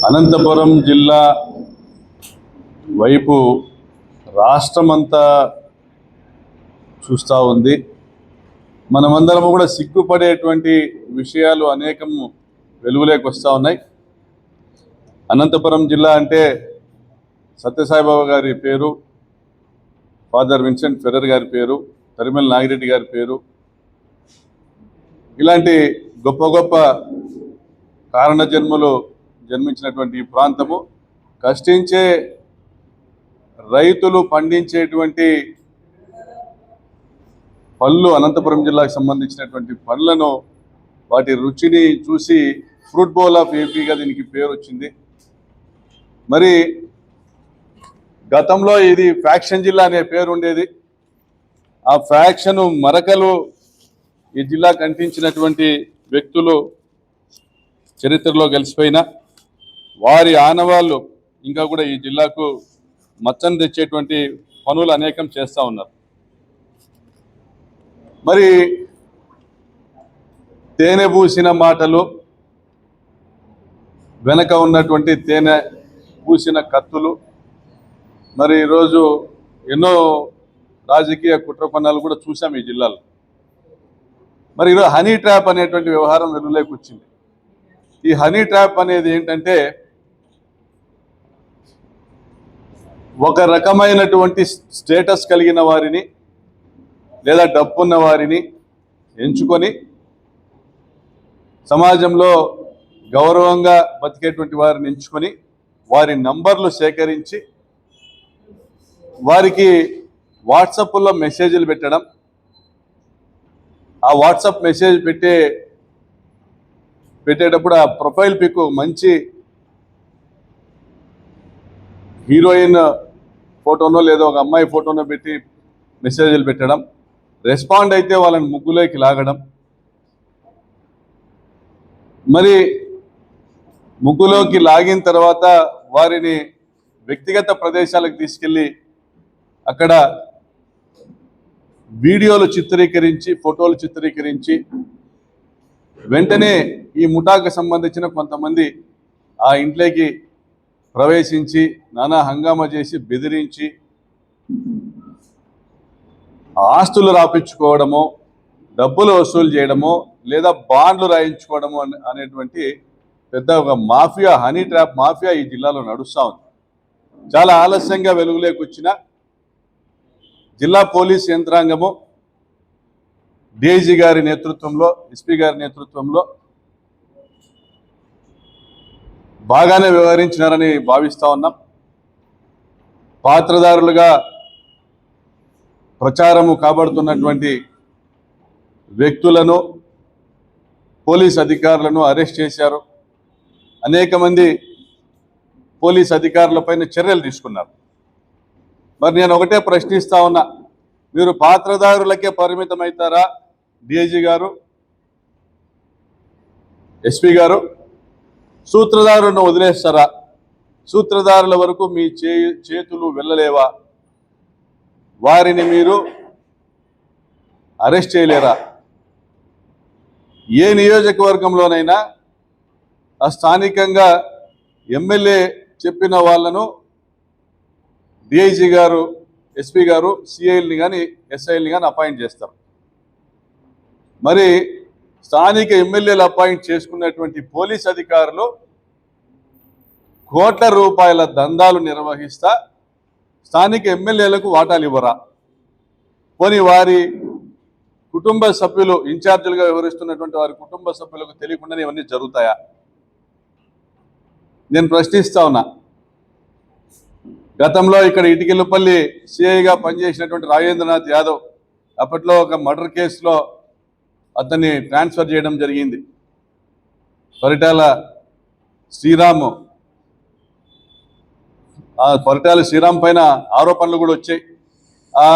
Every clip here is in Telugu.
అనంతపురం జిల్లా వైపు రాష్ట్రమంతా చూస్తూ ఉంది. మనమందరం కూడా సిగ్గుపడేటువంటి విషయాలు అనేకం వెలుగులోకి వస్తూ ఉన్నాయి. అనంతపురం జిల్లా అంటే సత్యసాయిబాబా గారి పేరు, ఫాదర్ విన్సెంట్ ఫెర్రర్ గారి పేరు, తరిమెల నాగిరెడ్డి గారి పేరు, ఇలాంటి గొప్ప గొప్ప కారణ జన్మలు జన్మించినటువంటి ఈ ప్రాంతము, కష్టించే రైతులు పండించేటువంటి పళ్ళు, అనంతపురం జిల్లాకు సంబంధించినటువంటి పళ్ళను, వాటి రుచిని చూసి ఫ్రూట్ బౌల్ ఆఫ్ ఏపీగా దీనికి పేరు వచ్చింది. మరి గతంలో ఇది ఫ్యాక్షన్ జిల్లా అనే పేరు ఉండేది. ఆ ఫ్యాక్షన్ మరకలు ఈ జిల్లాకు అంటించినటువంటి వ్యక్తులు చరిత్రలో కలిసిపోయిన వారి ఆనవాళ్ళు ఇంకా కూడా ఈ జిల్లాకు మచ్చను తెచ్చేటువంటి పనులు అనేకం చేస్తూ ఉన్నారు. మరి తేనె పూసిన మాటలు, వెనక ఉన్నటువంటి తేనె పూసిన కత్తులు, మరి ఈరోజు ఎన్నో రాజకీయ కుట్రపన్నాలు కూడా చూసాం ఈ జిల్లాలో. మరి ఈరోజు హనీ ట్రాప్ అనేటువంటి వ్యవహారం వెలుగులోకి వచ్చింది. ఈ హనీ ట్రాప్ అనేది ఏంటంటే, ఒక రకమైనటువంటి స్టేటస్ కలిగిన వారిని లేదా డబ్బున్న వారిని ఎంచుకొని సమాజంలో గౌరవంగా బతికేటువంటి వారిని ఎంచుకొని వారి నంబర్లు సేకరించి వారికి వాట్సాప్లో మెసేజ్లు పెట్టడం, ఆ వాట్సాప్ మెసేజ్ పెట్టేటప్పుడు ఆ ప్రొఫైల్ పిక్ మంచి హీరోయిన్ ఫోటోనో లేదా ఒక అమ్మాయి ఫోటోనో పెట్టి మెసేజ్లు పెట్టడం, రెస్పాండ్ అయితే వాళ్ళని ముగ్గులోకి లాగడం, మరి ముగ్గులోకి లాగిన తర్వాత వారిని వ్యక్తిగత ప్రదేశాలకు తీసుకెళ్ళి అక్కడ వీడియోలు చిత్రీకరించి, ఫోటోలు చిత్రీకరించి వెంటనే ఈ ముఠాకు సంబంధించిన కొంతమంది ఆ ఇంట్లోకి ప్రవేశించి నానా హంగామా చేసి బెదిరించి ఆస్తులు రాపించుకోవడమో, డబ్బులు వసూలు చేయడమో, లేదా బాండ్లు రాయించుకోవడమో అనేటువంటి పెద్ద ఒక మాఫియా, హనీ ట్రాప్ మాఫియా ఈ జిల్లాలో నడుస్తూ ఉంది. చాలా ఆలస్యంగా వెలుగులోకి వచ్చిన జిల్లా పోలీస్ యంత్రాంగము డిఐజీ గారి నేతృత్వంలో, ఎస్పీ గారి నేతృత్వంలో బాగానే వ్యవహరించినారని భావిస్తూ ఉన్నాం. పాత్రదారులుగా ప్రచారము కాబడుతున్నటువంటి వ్యక్తులను, పోలీస్ అధికారులను అరెస్ట్ చేశారు. అనేక మంది పోలీస్ అధికారులపైన చర్యలు తీసుకున్నారు. మరి నేను ఒకటే ప్రశ్నిస్తా ఉన్నా, మీరు పాత్రదారులకే పరిమితమవుతారా డిఐజీ గారు, ఎస్పీ గారు? సూత్రధారులను వదిలేస్తారా? సూత్రధారుల వరకు మీ చేతులు వెళ్ళలేవా? వారిని మీరు అరెస్ట్ చేయలేరా? ఏ నియోజకవర్గంలోనైనా ఆ స్థానికంగా ఎమ్మెల్యే చెప్పిన వాళ్ళను డిఐజీ గారు, ఎస్పీ గారు సిఐల్ని కానీ ఎస్ఐల్ని కానీ అపాయింట్ చేస్తారు. మరి స్థానిక ఎమ్మెల్యేలు అపాయింట్ చేసుకున్నటువంటి పోలీస్ అధికారులు కోట్ల రూపాయల దందాలు నిర్వహిస్తా స్థానిక ఎమ్మెల్యేలకు వాటాలు ఇవ్వరా? పోనీ వారి కుటుంబ సభ్యులు, ఇన్ఛార్జీలుగా వ్యవహరిస్తున్నటువంటి వారి కుటుంబ సభ్యులకు తెలియకుండానే ఇవన్నీ జరుగుతాయా? నేను ప్రశ్నిస్తా ఉన్నా. గతంలో ఇక్కడ ఇటికెళ్ళపల్లి సిఐగా పనిచేసినటువంటి రాజేంద్రనాథ్ యాదవ్ అప్పట్లో ఒక మర్డర్ కేసులో అతన్ని ట్రాన్స్ఫర్ చేయడం జరిగింది. పరిటాల శ్రీరామ్ పైన ఆరోపణలు కూడా వచ్చాయి. ఆ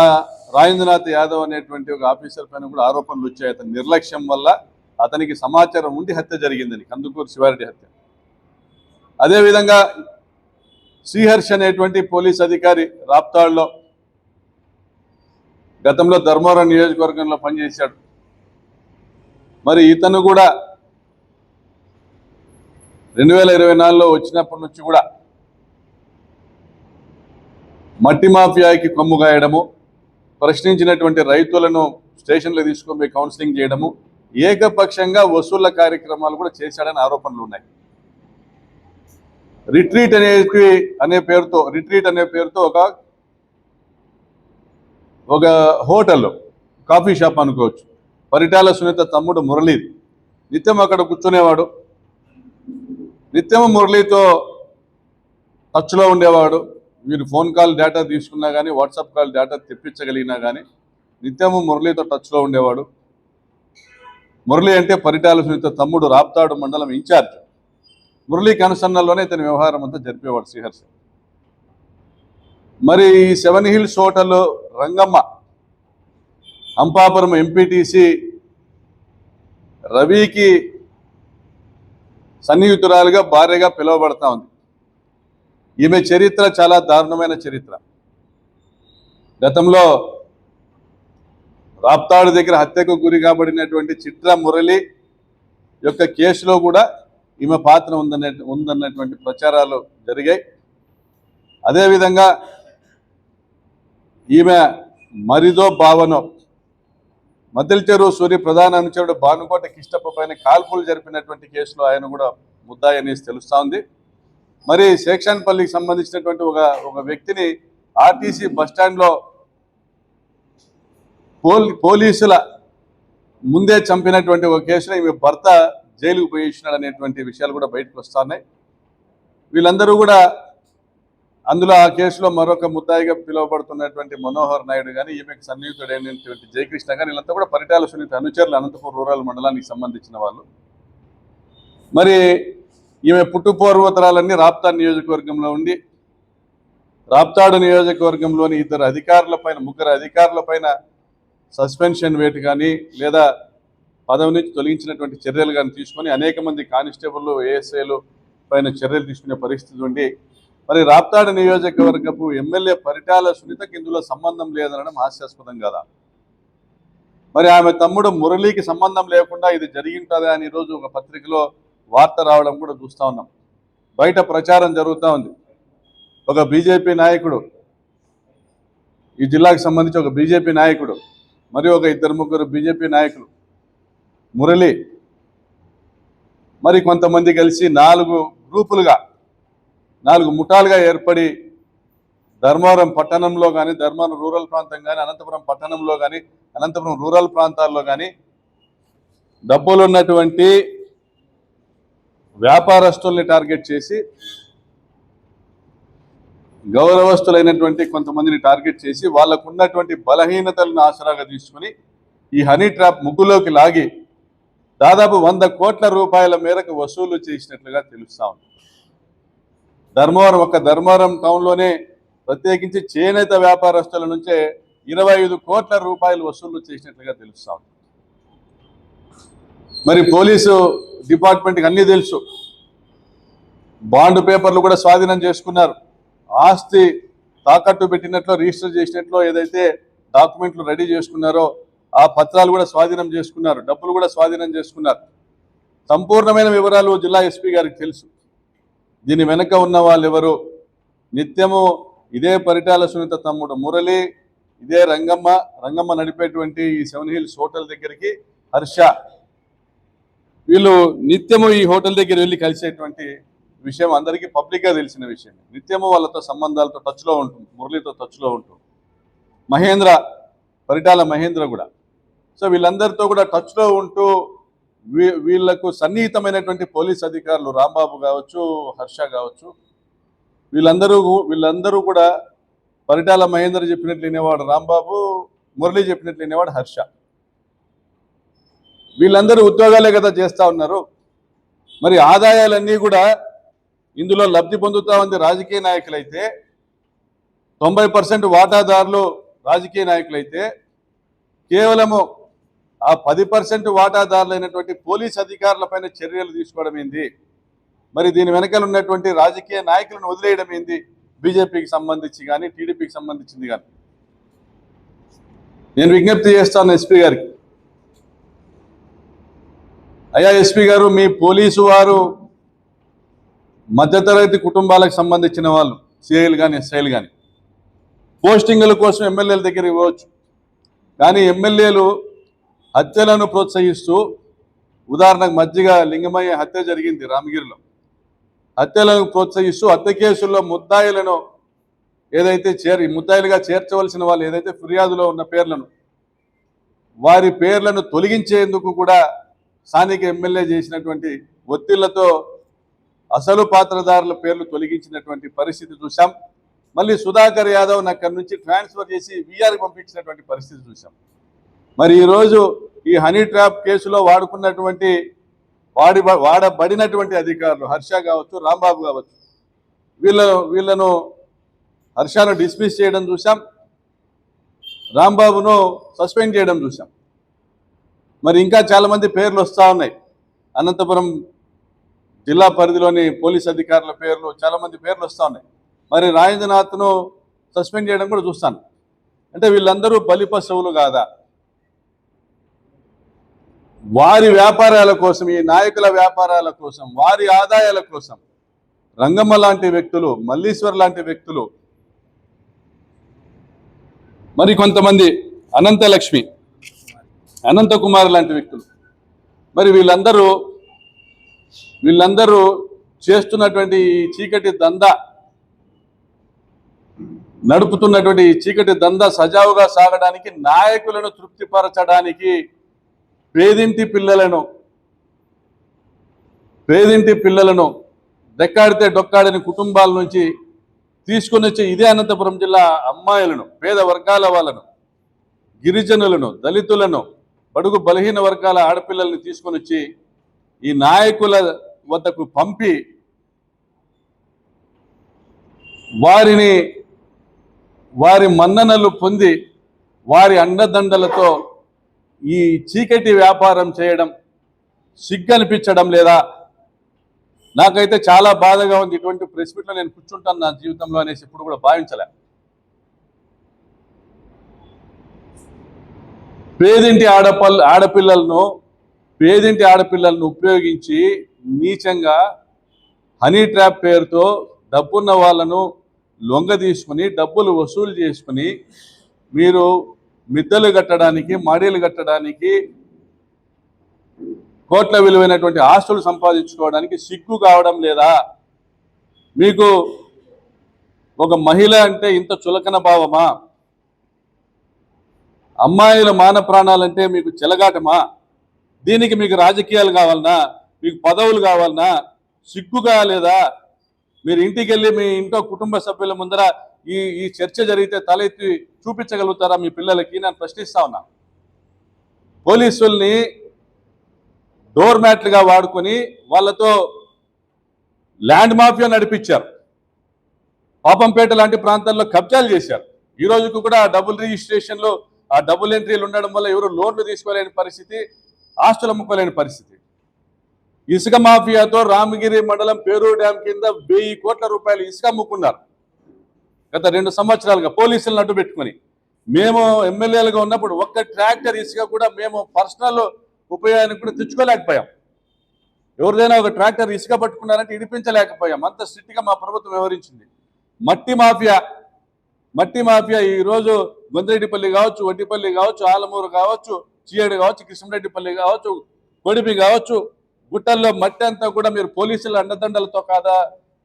రాజేంద్రనాథ్ యాదవ్ అనేటువంటి ఒక ఆఫీసర్ పైన కూడా ఆరోపణలు వచ్చాయి. అతని నిర్లక్ష్యం వల్ల అతనికి సమాచారం ఉండి హత్య జరిగిందని, కందుకూరు శివారెడ్డి హత్య. అదేవిధంగా శ్రీహర్ష్ అనేటువంటి పోలీస్ అధికారి రాప్తాడులో గతంలో ధర్మవరం నియోజకవర్గంలో పనిచేశాడు. మరి ఇతను కూడా 2024లో వచ్చినప్పటి నుంచి కూడా మట్టి మాఫియాకి కొమ్ము గాయడము, ప్రశ్నించినటువంటి రైతులను స్టేషన్లో తీసుకొని పోయి కౌన్సిలింగ్ చేయడము, ఏకపక్షంగా వసూళ్ల కార్యక్రమాలు కూడా చేశాడని ఆరోపణలు ఉన్నాయి. రిట్రీట్ అనే పేరుతో ఒక హోటల్, కాఫీ షాప్ అనుకోవచ్చు. పరిటాల సునీత తమ్ముడు మురళి నిత్యం అక్కడ కూర్చునేవాడు, నిత్యం మురళితో టచ్లో ఉండేవాడు. మీరు ఫోన్ కాల్ డేటా తీసుకున్నా కానీ, వాట్సాప్ కాల్ డేటా తెప్పించగలిగినా కానీ నిత్యము మురళితో టచ్లో ఉండేవాడు. మురళి అంటే పరిటాల సునీత తమ్ముడు, రాప్తాడు మండలం ఇన్ఛార్జ్. మురళి కనుసన్నల్లోనే ఇతని వ్యవహారం అంతా జరిపేవాడు శ్రీహర్ష. మరి ఈ 7 hills hotel Rangamma Ampapuram MPTC రవికి సన్నిహితురాలుగా భార్యగా పిలువబడతా ఉంది. ఈమె చరిత్ర చాలా దారుణమైన చరిత్ర. గతంలో రాప్తాడు దగ్గర హత్యకు గురి కాబడినటువంటి చిట్ర మురళి యొక్క కేసులో కూడా ఈమె పాత్ర ఉందన్నటువంటి ప్రచారాలు జరిగాయి. అదేవిధంగా ఈమె మరిదో భావనో మద్దెల చెరువు సూర్య ప్రధాన అనుచరుడు భానుకోట కిష్టప్ప పైన కాల్పులు జరిపినటువంటి కేసులో ఆయన కూడా ముద్దాయి అనేసి తెలుస్తూ ఉంది. మరి శేక్షన్పల్లికి సంబంధించినటువంటి ఒక వ్యక్తిని ఆర్టీసీ బస్టాండ్లో పోలీసుల ముందే చంపినటువంటి ఒక కేసులో ఈమె భర్త జైలుకు పోయించినాడు అనేటువంటి విషయాలు కూడా బయటకు వస్తున్నాయి. వీళ్ళందరూ కూడా అందులో ఆ కేసులో మరొక ముద్దాయిగా పిలువబడుతున్నటువంటి మనోహర్ నాయుడు కానీ, ఈమెకు సన్నిహితుడైనటువంటి జయకృష్ణ కానీ, వీళ్ళంతా కూడా పరిటాల సునీత అనుచరులు, అనంతపురం రూరల్ మండలానికి సంబంధించిన వాళ్ళు. మరి ఈమె పుట్టుపూర్వోత్తరాలన్నీ రాప్తాడు నియోజకవర్గంలో ఉండి, రాప్తాడు నియోజకవర్గంలోని ముగ్గురు అధికారులపైన సస్పెన్షన్ వేటు కానీ లేదా పదవి నుంచి తొలగించినటువంటి చర్యలు కానీ తీసుకొని అనేక మంది కానిస్టేబుల్, ఏఎస్ఐలు పైన చర్యలు తీసుకునే పరిస్థితి ఉండి, మరి రాప్తాడు నియోజకవర్గపు ఎమ్మెల్యే పరిటాల సునీతకి ఇందులో సంబంధం లేదనడం హాస్యాస్పదం కదా. మరి ఆమె తమ్ముడు మురళికి సంబంధం లేకుండా ఇది జరిగింటుందా అని ఈరోజు ఒక పత్రికలో వార్త రావడం కూడా చూస్తూ ఉన్నాం. బయట ప్రచారం జరుగుతూ ఉంది. ఒక బీజేపీ నాయకుడు, ఈ జిల్లాకు సంబంధించి ఒక బీజేపీ నాయకుడు మరియు ఒక 2-3 బీజేపీ నాయకులు, మురళి మరి కొంతమంది కలిసి 4 ముఠాలుగా ఏర్పడి ధర్మవరం పట్టణంలో కానీ, ధర్మవరం రూరల్ ప్రాంతం కానీ, అనంతపురం పట్టణంలో కానీ, అనంతపురం రూరల్ ప్రాంతాల్లో కానీ డబ్బులు ఉన్నటువంటి వ్యాపారస్తుల్ని టార్గెట్ చేసి, గౌరవస్తులైనటువంటి కొంతమందిని టార్గెట్ చేసి వాళ్ళకు ఉన్నటువంటి బలహీనతలను ఆసరాగా తీసుకుని ఈ హనీ ట్రాప్ ముగ్గులోకి లాగి దాదాపు 100 కోట్ల రూపాయల మేరకు వసూలు చేసినట్లుగా తెలుస్తా ఉంది. ధర్మవరం టౌన్లోనే ప్రత్యేకించి చేనేత వ్యాపారస్తుల నుంచే 25 కోట్ల రూపాయలు వసూలు చేసినట్లుగా తెలుస్తా ఉంది. మరి పోలీసు డిపార్ట్మెంట్కి అన్నీ తెలుసు. బాండ్ పేపర్లు కూడా స్వాధీనం చేసుకున్నారు. ఆస్తి తాకట్టు పెట్టినట్లు, రిజిస్టర్ చేసినట్లు ఏదైతే డాక్యుమెంట్లు రెడీ చేసుకున్నారో ఆ పత్రాలు కూడా స్వాధీనం చేసుకున్నారు, డబ్బులు కూడా స్వాధీనం చేసుకున్నారు. సంపూర్ణమైన వివరాలు జిల్లా ఎస్పీ గారికి తెలుసు. దీని వెనక ఉన్న వాళ్ళు ఎవరు? నిత్యము ఇదే పరిటాల సునీత తమ్ముడు మురళి, ఇదే రంగమ్మ నడిపేటువంటి ఈ 7 హిల్స్ హోటల్ దగ్గరికి హర్ష, వీళ్ళు నిత్యము ఈ హోటల్ దగ్గర వెళ్ళి కలిసేటువంటి విషయం అందరికీ పబ్లిక్గా తెలిసిన విషయం. నిత్యము వాళ్ళతో సంబంధాలతో టచ్లో ఉంటుంది, మురళితో టచ్లో ఉంటుంది. పరిటాల మహేంద్ర కూడా. సో వీళ్ళందరితో కూడా టచ్లో ఉంటూ వీళ్లకు సన్నిహితమైనటువంటి పోలీస్ అధికారులు రాంబాబు కావచ్చు, హర్ష కావచ్చు, వీళ్ళందరూ కూడా పరిటాల మహేంద్ర చెప్పినట్లు వినేవాడు రాంబాబు, మురళి చెప్పినట్లు వినేవాడు హర్ష. వీళ్ళందరూ ఉద్యోగాలే కదా చేస్తూ ఉన్నారు. మరి ఆదాయాలన్నీ కూడా ఇందులో లబ్ధి పొందుతా ఉంది రాజకీయ నాయకులైతే, 90% వాటాదారులు రాజకీయ నాయకులైతే, కేవలము ఆ 10% వాటాదారులైనటువంటి పోలీస్ అధికారులపైన చర్యలు తీసుకోవడం ఏంది? మరి దీని వెనకాల ఉన్నటువంటి రాజకీయ నాయకులను వదిలేయడం ఏంది? బీజేపీకి సంబంధించి కానీ, టీడీపీకి సంబంధించింది కానీ. నేను విజ్ఞప్తి చేస్తాను ఎస్పీ గారికి, అయ్యా ఎస్పీ గారు, మీ పోలీసు వారు మధ్యతరగతి కుటుంబాలకు సంబంధించిన వాళ్ళు సిఐలు కానీ ఎస్ఐలు కానీ పోస్టింగుల కోసం ఎమ్మెల్యేల దగ్గర ఇవ్వచ్చు. కానీ ఎమ్మెల్యేలు హత్యలను ప్రోత్సహిస్తూ, ఉదాహరణకు మధ్యగ లింగమయ్య హత్య జరిగింది రామగిరిలో, హత్యలను ప్రోత్సహిస్తూ హత్య కేసుల్లో ముద్దాయిలను ఏదైతే ముద్దాయిలుగా చేర్చవలసిన వాళ్ళు ఏదైతే ఫిర్యాదులో ఉన్న పేర్లను, వారి పేర్లను తొలగించేందుకు కూడా స్థానిక ఎమ్మెల్యే చేసినటువంటి ఒత్తిళ్లతో అసలు పాత్రధారుల పేర్లు తొలగించినటువంటి పరిస్థితి చూసాం. మళ్ళీ సుధాకర్ యాదవ్ అక్కడి నుంచి ట్రాన్స్ఫర్ చేసి వీఆర్కి పంపించినటువంటి పరిస్థితి చూసాం. మరి ఈరోజు ఈ హనీ ట్రాప్ కేసులో వాడబడినటువంటి అధికారులు హర్ష కావచ్చు, రాంబాబు కావచ్చు, వీళ్ళను హర్షను డిస్మిస్ చేయడం చూసాం, రాంబాబును సస్పెండ్ చేయడం చూసాం. మరి ఇంకా చాలామంది పేర్లు వస్తూ ఉన్నాయి. అనంతపురం జిల్లా పరిధిలోని పోలీస్ అధికారుల పేర్లు, చాలామంది పేర్లు వస్తూ ఉన్నాయి. మరి రాజేంద్రనాథ్ను సస్పెండ్ చేయడం కూడా చూస్తాను. అంటే వీళ్ళందరూ బలిపశువులు కాదా? వారి వ్యాపారాల కోసం, ఈ నాయకుల వ్యాపారాల కోసం, వారి ఆదాయాల కోసం రంగమ్మ లాంటి వ్యక్తులు, మల్లీశ్వర్ లాంటి వ్యక్తులు, మరి కొంతమంది అనంతలక్ష్మి, అనంతకుమార్ లాంటి వ్యక్తులు, మరి వీళ్ళందరూ చేస్తున్నటువంటి ఈ చీకటి దందా, నడుపుతున్నటువంటి ఈ చీకటి దందా సజావుగా సాగడానికి, నాయకులను తృప్తిపరచడానికి పేదింటి పిల్లలను దెక్కాడితే డొక్కాడని కుటుంబాల నుంచి తీసుకొని వచ్చి ఇదే అనంతపురం జిల్లా అమ్మాయిలను, పేద వర్గాల వాళ్ళను, గిరిజనులను, దళితులను, బడుగు బలహీన వర్గాల ఆడపిల్లల్ని తీసుకొని వచ్చి ఈ నాయకుల వద్దకు పంపి వారి మన్ననలు పొంది వారి అండదండలతో ఈ చీకటి వ్యాపారం చేయడం సిగ్గనిపించడం లేదా? నాకైతే చాలా బాధగా ఉంది. ఇటువంటి ప్రెస్ మీట్లో నేను కూర్చుంటాను నా జీవితంలో అనేసి ఇప్పుడు కూడా భావించలే. పేదింటి ఆడపిల్లలను ఉపయోగించి నీచంగా హనీ ట్రాప్ పేరుతో డబ్బున్న వాళ్ళను లొంగ తీసుకుని డబ్బులు వసూలు చేసుకుని మీరు మిద్దెలు కట్టడానికి, మడీలు కట్టడానికి, కోట్ల విలువైనటువంటి ఆస్తులు సంపాదించుకోవడానికి సిగ్గు కావడం లేదా? మీకు ఒక మహిళ అంటే ఇంత చులకన భావమా? అమ్మాయిల మాన ప్రాణాలంటే మీకు చెలగాటమా? దీనికి మీకు రాజకీయాలు కావాలన్నా, మీకు పదవులు కావాలన్నా సిగ్గుగా లేదా? మీరు ఇంటికి వెళ్ళి మీ ఇంట్లో కుటుంబ సభ్యుల ముందర ఈ చర్చ జరిగితే తల ఎత్తి చూపించగలుగుతారా మీ పిల్లలకి? నేను ప్రశ్నిస్తా ఉన్నా. పోలీసుల్ని డోర్ మ్యాట్లుగా వాడుకొని వాళ్ళతో ల్యాండ్ మాఫియా నడిపించారు. పాపంపేట లాంటి ప్రాంతాల్లో కబ్జాలు చేశారు. ఈ రోజుకు కూడా ఆ డబుల్ రిజిస్ట్రేషన్లు, ఆ డబుల్ ఎంట్రీలు ఉండడం వల్ల ఎవరు లోన్లు తీసుకోలేని పరిస్థితి, ఆస్తులు అమ్ముకోలేని పరిస్థితి. ఇసుక మాఫియాతో రామగిరి మండలం పేరూరు డ్యాం కింద 1000 కోట్ల రూపాయలు ఇసుక అమ్ముకున్నారు గత 2 సంవత్సరాలుగా పోలీసులను అడ్డు పెట్టుకుని. మేము ఎమ్మెల్యేలుగా ఉన్నప్పుడు ఒక్క ట్రాక్టర్ ఇసుక కూడా మేము పర్సనల్ ఉపయోగానికి కూడా తెచ్చుకోలేకపోయాం. ఎవరిదైనా ఒక ట్రాక్టర్ ఇసుక పట్టుకున్నారంటే ఇడిపించలేకపోయాం. అంత స్ట్రిక్ట్గా మా ప్రభుత్వం వ్యవహరించింది. మట్టి మాఫియా ఈరోజు గొంతిరెడ్డిపల్లి కావచ్చు, వడ్డిపల్లి కావచ్చు, ఆలమూరు కావచ్చు, చీయేడు కావచ్చు, కృష్ణరెడ్డిపల్లి కావచ్చు, కొడిపి కావచ్చు, గుట్టల్లో మట్టి అంతా కూడా మీరు పోలీసుల అండదండలతో కాదా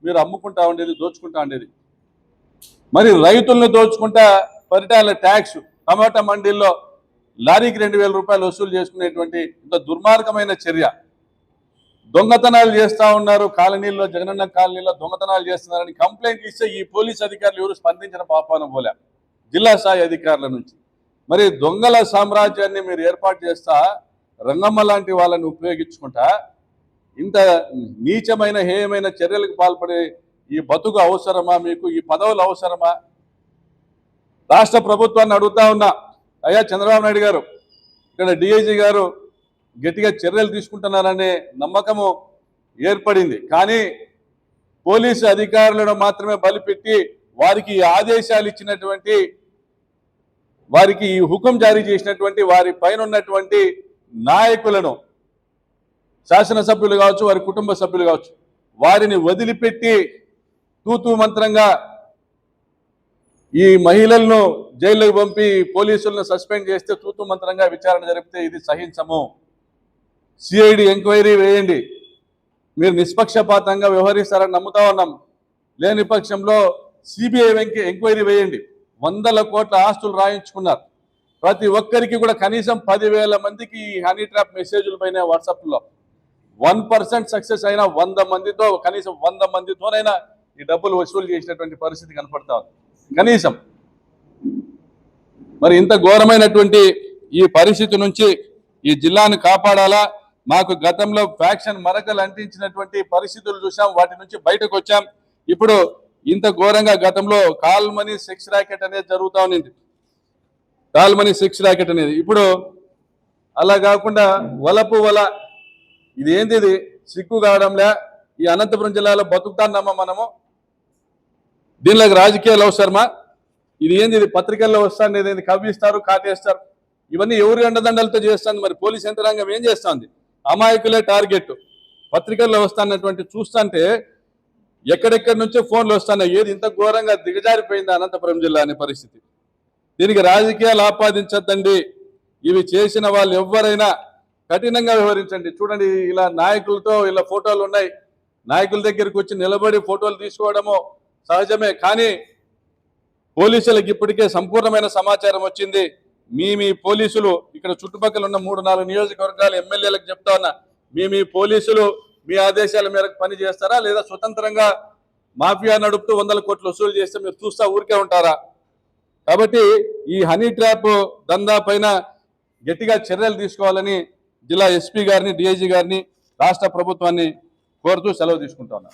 మీరు అమ్ముకుంటా ఉండేది, దోచుకుంటా ఉండేది? మరి రైతులను దోచుకుంటా పరిటాల ట్యాక్స్, టమాటా మండీల్లో లారీకి 2000 రూపాయలు వసూలు చేసుకునేటువంటి ఇంత దుర్మార్గమైన చర్య. దొంగతనాలు చేస్తూ ఉన్నారు కాలనీల్లో, జగనన్న కాలనీలో దొంగతనాలు చేస్తున్నారని కంప్లైంట్లు ఇస్తే ఈ పోలీస్ అధికారులు ఎవరు స్పందించిన పాపాన పోలే జిల్లా స్థాయి అధికారుల నుంచి. మరి దొంగల సామ్రాజ్యాన్ని మీరు ఏర్పాటు చేస్తా రంగమ్మ లాంటి వాళ్ళని ఉపయోగించుకుంటా ఇంత నీచమైన హేయమైన చర్యలకు పాల్పడే ఈ బతుకు అవసరమా మీకు? ఈ పదవులు అవసరమా? రాష్ట్ర ప్రభుత్వాన్ని అడుగుతా ఉన్నా, అయ్యా చంద్రబాబు నాయుడు గారు, ఇక్కడ డిఐజీ గారు గట్టిగా చర్యలు తీసుకుంటున్నారనే నమ్మకము ఏర్పడింది. కానీ పోలీసు అధికారులను మాత్రమే బలిపెట్టి వారికి ఆదేశాలు ఇచ్చినటువంటి, వారికి ఈ హుకుం జారీ చేసినటువంటి వారి పైన ఉన్నటువంటి నాయకులను, శాసనసభ్యులు కావచ్చు, వారి కుటుంబ సభ్యులు కావచ్చు, వారిని వదిలిపెట్టి తూతూ మంత్రంగా ఈ మహిళలను జైల్లోకి పంపి పోలీసులను సస్పెండ్ చేస్తే తూతూ మంత్రంగా విచారణ జరిపితే ఇది సహించము. సిఐడి ఎంక్వైరీ వేయండి. మీరు నిష్పక్షపాతంగా వ్యవహరిస్తారని నమ్ముతా ఉన్నాం. లేని పక్షంలో సిబిఐ ఎంక్వైరీ వేయండి. 100 కోట్ల ఆస్తులు రాయించుకున్నారు. ప్రతి ఒక్కరికి కూడా కనీసం 10,000 మందికి ఈ హనీ ట్రాప్ మెసేజ్ల పైన వాట్సాప్లో 1% సక్సెస్ అయినా 100 మందితో కనీసం 100 మందితోనైనా ఈ డబ్బులు వసూలు చేసినటువంటి పరిస్థితి కనపడతా ఉంది. కనీసం మరి ఇంత ఘోరమైనటువంటి ఈ పరిస్థితి నుంచి ఈ జిల్లాను కాపాడాలా? మాకు గతంలో ఫ్యాక్షన్ మరకలు అంటించినటువంటి పరిస్థితులు చూసాం, వాటి నుంచి బయటకు వచ్చాం. ఇప్పుడు ఇంత ఘోరంగా గతంలో కాల్ మనీ సెక్స్ ర్యాకెట్ అనేది జరుగుతూ ఉంది. కాల్ మనీ సెక్స్ ర్యాకెట్ అనేది ఇప్పుడు అలా కాకుండా వలపు వల, ఇది ఏంది? ఇది సిక్కు కావడంలే. ఈ అనంతపురం జిల్లాలో బతుకుతాన్నమ్మా మనము. దీనిలోకి రాజకీయాలు అవసరమా? ఇది ఏంది? ఇది పత్రికల్లో వస్తాను, ఇది కవ్విస్తారు, కాటేస్తారు. ఇవన్నీ ఎవరి అండదండలతో చేస్తుంది? మరి పోలీస్ యంత్రాంగం ఏం చేస్తుంది? అమాయకులే టార్గెట్. పత్రికల్లో వస్తానటువంటి చూస్తుంటే ఎక్కడెక్కడి నుంచో ఫోన్లు వస్తున్నాయి. ఏది ఇంత ఘోరంగా దిగజారిపోయింది అనంతపురం జిల్లా అనే పరిస్థితి. దీనికి రాజకీయాలు ఆపాదించద్దండి. ఇవి చేసిన వాళ్ళు ఎవరైనా కఠినంగా వ్యవహరించండి. చూడండి, ఇలా నాయకులతో ఇలా ఫోటోలు ఉన్నాయి. నాయకుల దగ్గరికి వచ్చి నిలబడి ఫోటోలు తీసుకోవడము సహజమే. కానీ పోలీసులకు ఇప్పటికే సంపూర్ణమైన సమాచారం వచ్చింది. మీ పోలీసులు ఇక్కడ చుట్టుపక్కల ఉన్న 3-4 నియోజకవర్గాల ఎమ్మెల్యేలకు చెప్తా ఉన్నా, మీ పోలీసులు మీ ఆదేశాల మేరకు పని చేస్తారా, లేదా స్వతంత్రంగా మాఫియా నడుపుతూ 100 కోట్లు వసూలు చేస్తే మీరు చూస్తా ఊరికే ఉంటారా? కాబట్టి ఈ హనీ ట్రాప్ దందా పైన గట్టిగా చర్యలు తీసుకోవాలని జిల్లా ఎస్పీ గారిని, డిఐజీ గారిని, రాష్ట్ర ప్రభుత్వాన్ని కోరుతూ సెలవు తీసుకుంటా ఉన్నా.